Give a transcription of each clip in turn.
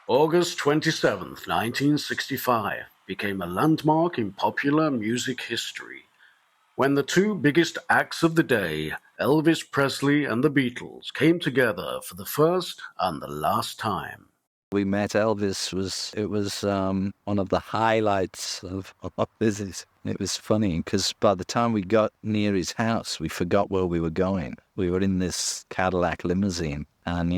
August 27th, 1965, became a landmark in popular music history when the two biggest acts of the day, Elvis Presley and the Beatles, came together for the first and the last time. We met Elvis. It was one of the highlights of our visit. It was funny because by the time we got near his house, we forgot where we were going. We were in this Cadillac limousine, and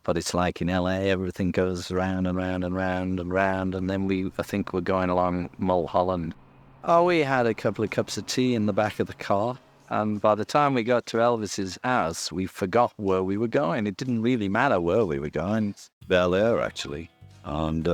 but it's like in LA, everything goes round and round and round and round, and then I think we're going along Mulholland. Oh, we had a couple of cups of tea in the back of the car. And by the time we got to Elvis's house, we forgot where we were going. It didn't really matter where we were going. Bel Air, actually. And,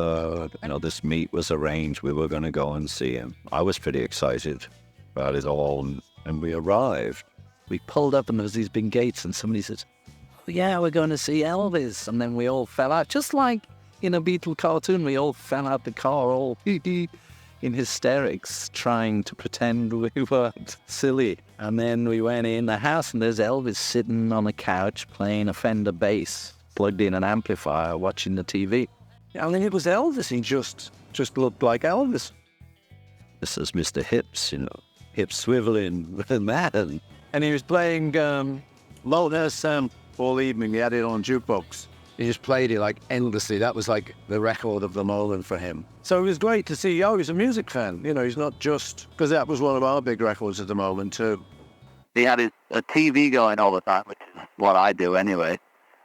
this meet was arranged. We were going to go and see him. I was pretty excited about it all. And we arrived. We pulled up and there was these big gates and somebody said, "Oh, yeah, we're going to see Elvis." And then we all fell out. Just like in a Beatle cartoon, we all fell out the car, all in hysterics, trying to pretend we weren't silly. And then we went in the house and there's Elvis sitting on a couch playing a Fender bass, plugged in an amplifier, watching the TV. I mean, it was Elvis. He just looked like Elvis. This is Mr. Hips, hips swiveling, man. And he was playing Low Nurse Sam all evening. He had it on jukebox. He just played it like endlessly. That was like the record of the moment for him. So it was great to see, he's a music fan. He's not just, because that was one of our big records at the moment too. He had a TV going all the time, which is what I do anyway.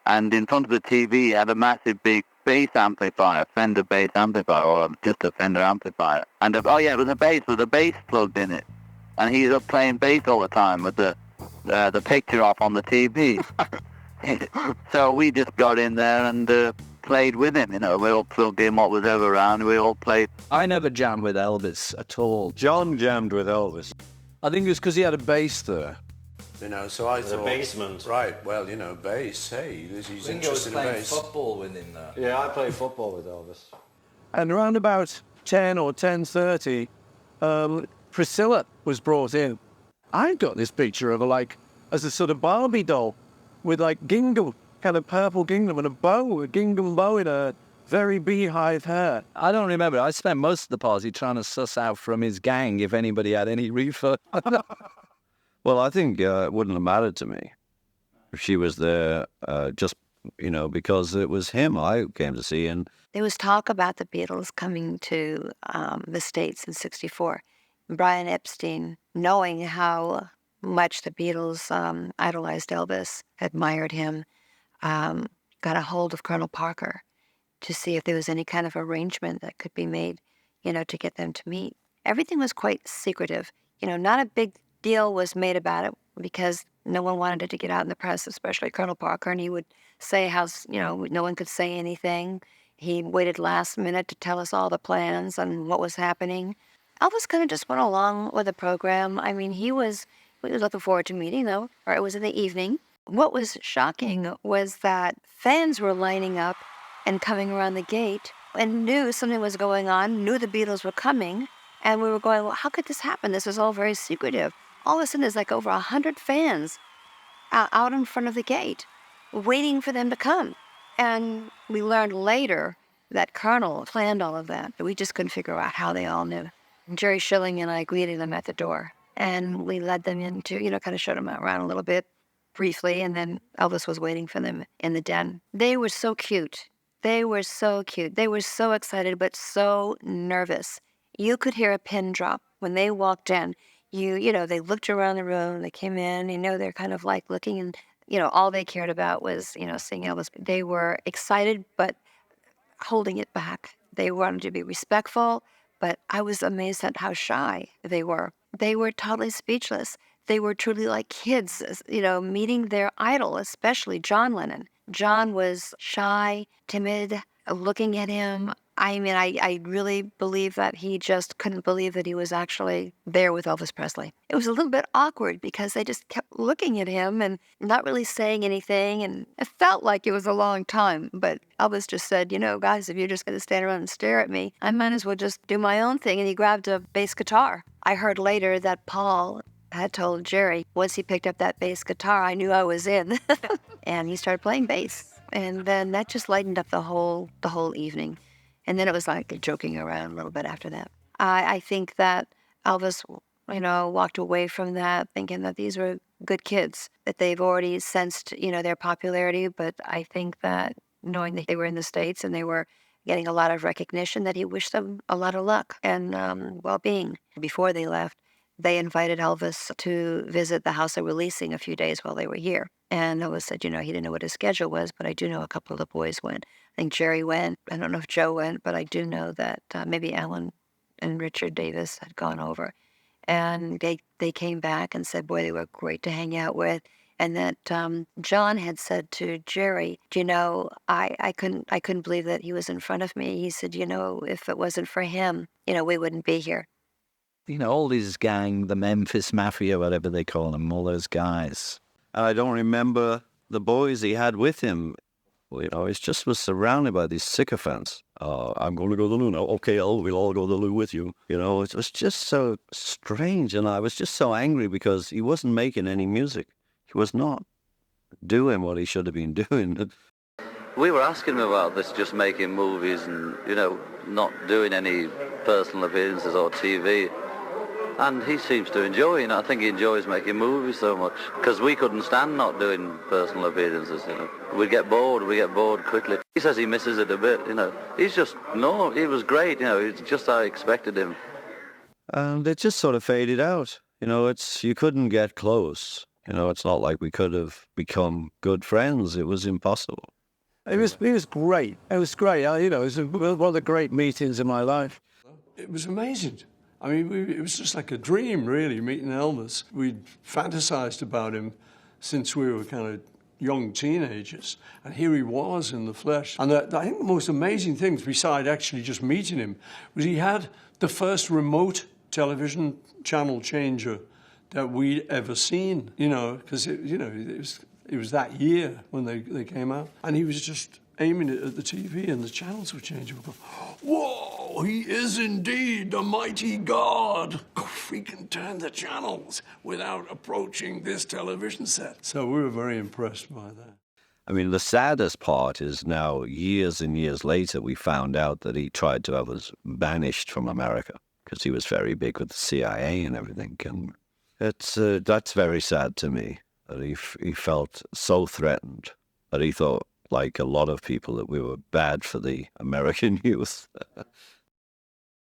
And in front of the TV, he had a massive big bass amplifier, Fender bass amplifier, or just a Fender amplifier. And it was a bass with a bass plugged in it. And he was up playing bass all the time with the picture off on the TV. So we just got in there and played with him. We all plugged in what was ever around. We all played. I never jammed with Elvis at all. John jammed with Elvis. I think it was because he had a bass there. So I thought... The basement. Right, well, bass. Hey, he's interested in bass. Football with him there. Yeah, I played football with Elvis. And around about 10 or 10:30, Priscilla was brought in. I got this picture of her as a sort of Barbie doll with gingham, kind of purple gingham and a gingham bow in her very beehive hair. I don't remember. I spent most of the party trying to suss out from his gang if anybody had any reefer. Well, I think it wouldn't have mattered to me if she was there just, because it was him I came to see. And there was talk about the Beatles coming to the States in '64. Brian Epstein, knowing how much the Beatles idolized Elvis, admired him, got a hold of Colonel Parker to see if there was any kind of arrangement that could be made, to get them to meet. Everything was quite secretive. Not a big deal was made about it because no one wanted it to get out in the press, especially Colonel Parker, and he would say how, no one could say anything. He waited last minute to tell us all the plans and what was happening. Elvis kind of just went along with the program. I mean, we were looking forward to meeting, though, or it was in the evening. What was shocking was that fans were lining up and coming around the gate and knew something was going on, knew the Beatles were coming, and we were going, well, how could this happen? This was all very secretive. All of a sudden, there's over 100 fans out in front of the gate waiting for them to come. And we learned later that Colonel planned all of that, but we just couldn't figure out how they all knew. Jerry Schilling and I greeted them at the door, and we led them into, kind of showed them around a little bit briefly, and then Elvis was waiting for them in the den. They were so cute. They were so cute. They were so excited, but so nervous. You could hear a pin drop when they walked in. They looked around the room, they came in, they're kind of looking, and, all they cared about was, seeing Elvis. They were excited, but holding it back. They wanted to be respectful, but I was amazed at how shy they were. They were totally speechless. They were truly like kids, meeting their idol, especially John Lennon. John was shy, timid, looking at him. I mean, I really believe that he just couldn't believe that he was actually there with Elvis Presley. It was a little bit awkward because they just kept looking at him and not really saying anything. And it felt like it was a long time. But Elvis just said, guys, if you're just going to stand around and stare at me, I might as well just do my own thing. And he grabbed a bass guitar. I heard later that Paul had told Jerry, once he picked up that bass guitar, I knew I was in. And he started playing bass. And then that just lightened up the whole evening. And then it was like joking around a little bit after that. I think that Elvis, walked away from that thinking that these were good kids, that they've already sensed, their popularity. But I think that knowing that they were in the States and they were getting a lot of recognition, that he wished them a lot of luck and well-being. Before they left, they invited Elvis to visit the house they were leasing a few days while they were here. And Elvis said, he didn't know what his schedule was, but I do know a couple of the boys went. I think Jerry went. I don't know if Joe went, but I do know that maybe Alan and Richard Davis had gone over. And they came back and said, boy, they were great to hang out with. And that John had said to Jerry, I couldn't believe that he was in front of me. He said, if it wasn't for him, we wouldn't be here. All his gang, the Memphis Mafia, whatever they call them, all those guys. And I don't remember the boys he had with him. He just was surrounded by these sycophants. I'm going to go to the loo now. Okay, we'll all go to the loo with you. It was just so strange. And I was just so angry because he wasn't making any music. He was not doing what he should have been doing. We were asking him about this, just making movies and, not doing any personal appearances or TV. And he seems to enjoy it. I think he enjoys making movies so much. Because we couldn't stand not doing personal appearances, We'd get bored. We get bored quickly. He says he misses it a bit, He's just, no, he was great, It's just how I expected him. And it just sort of faded out. You couldn't get close. It's not like we could have become good friends. It was impossible. It was great. It was great. It was one of the great meetings in my life. It was amazing. I mean, it was just like a dream, really, meeting Elvis. We'd fantasized about him since we were kind of young teenagers, and here he was in the flesh. And I think the most amazing things, besides actually just meeting him, was he had the first remote television channel changer that we'd ever seen, because it was that year when they came out, and he was just aiming it at the TV and the channels were changing. We go, whoa, he is indeed the mighty God. We can turn the channels without approaching this television set. So we were very impressed by that. I mean, the saddest part is now, years and years later, we found out that he tried to have us banished from America because he was very big with the CIA and everything. And that's very sad to me, that he felt so threatened that he thought, like a lot of people, that we were bad for the American youth.